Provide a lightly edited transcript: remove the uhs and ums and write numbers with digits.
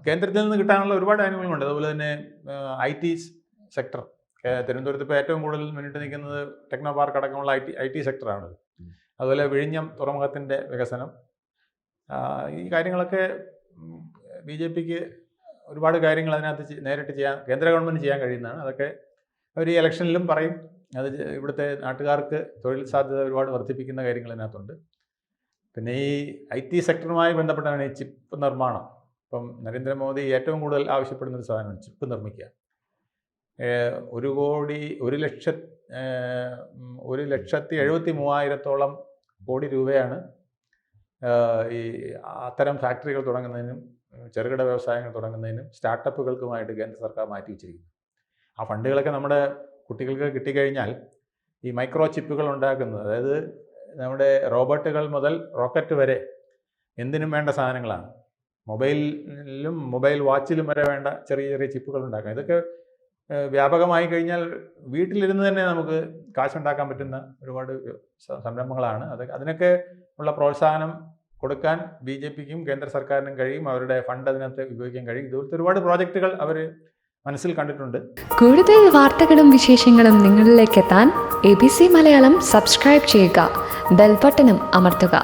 കേന്ദ്രത്തിൽ നിന്ന് കിട്ടാനുള്ള ഒരുപാട് ആനുകൂല്യങ്ങളുണ്ട്. അതുപോലെ തന്നെ IT സെക്ടർ, തിരുവനന്തപുരത്ത് ഇപ്പോൾ ഏറ്റവും കൂടുതൽ മുന്നിട്ട് നിൽക്കുന്നത് ടെക്നോ പാർക്ക് അടക്കമുള്ള IT സെക്ടറാണ്. അതുപോലെ വിഴിഞ്ഞം തുറമുഖത്തിൻ്റെ വികസനം, ഈ കാര്യങ്ങളൊക്കെ BJPക്ക് ഒരുപാട് കാര്യങ്ങൾ അതിനകത്ത് നേരിട്ട് ചെയ്യാൻ, കേന്ദ്ര ഗവൺമെൻറ് ചെയ്യാൻ കഴിയുന്നതാണ്. അതൊക്കെ അവർ ഈ ഇലക്ഷനിലും പറയും. അത് ഇവിടുത്തെ നാട്ടുകാർക്ക് തൊഴിൽ സാധ്യത ഒരുപാട് വർദ്ധിപ്പിക്കുന്ന കാര്യങ്ങൾ അതിനകത്തുണ്ട്. പിന്നെ ഈ IT സെക്ടറുമായി ബന്ധപ്പെട്ടാണ് ഈ ചിപ്പ് നിർമ്മാണം. ഇപ്പം നരേന്ദ്രമോദി ഏറ്റവും കൂടുതൽ ആവശ്യപ്പെടുന്നൊരു സാധനമാണ് ചിപ്പ് നിർമ്മിക്കുക. 1,73,000 കോടി രൂപയാണ് ഈ അത്തരം ഫാക്ടറികൾ തുടങ്ങുന്നതിനും ചെറുകിട വ്യവസായങ്ങൾ തുടങ്ങുന്നതിനും സ്റ്റാർട്ടപ്പുകൾക്കുമായിട്ട് കേന്ദ്ര സർക്കാർ മാറ്റി വെച്ചിരിക്കുന്നു. ആ ഫണ്ടുകളൊക്കെ നമ്മുടെ കുട്ടികൾക്ക് കിട്ടിക്കഴിഞ്ഞാൽ ഈ മൈക്രോ ചിപ്പുകൾ ഉണ്ടാക്കുന്നത്, അതായത് നമ്മുടെ റോബോട്ടുകൾ മുതൽ റോക്കറ്റ് വരെ എന്തിനും വേണ്ട സാധനങ്ങളാണ്. മൊബൈലിലും മൊബൈൽ വാച്ചിലും വരെ വേണ്ട ചെറിയ ചെറിയ ചിപ്പുകൾ ഉണ്ടാക്കാം. ഇതൊക്കെ വ്യാപകമായി കഴിഞ്ഞാൽ വീട്ടിലിരുന്ന് തന്നെ നമുക്ക് കാശുണ്ടാക്കാൻ പറ്റുന്ന ഒരുപാട് സംരംഭങ്ങളാണ്. അതിനൊക്കെ ഉള്ള പ്രോത്സാഹനം കൊടുക്കാൻ BJPക്കും കേന്ദ്ര സർക്കാരിനും കഴിയും. അവരുടെ ഫണ്ട് അതിനകത്ത് ഉപയോഗിക്കാൻ കഴിയും. ഇതുപോലത്തെ ഒരുപാട് പ്രോജക്റ്റുകൾ അവർ മനസ്സിൽ കണ്ടിട്ടുണ്ട്. കൂടുതൽ വാർത്തകളും വിശേഷങ്ങളും നിങ്ങളിലേക്ക് എത്താൻ ABC മലയാളം സബ്സ്ക്രൈബ് ചെയ്യുക, ബെൽ ബട്ടണും അമർത്തുക.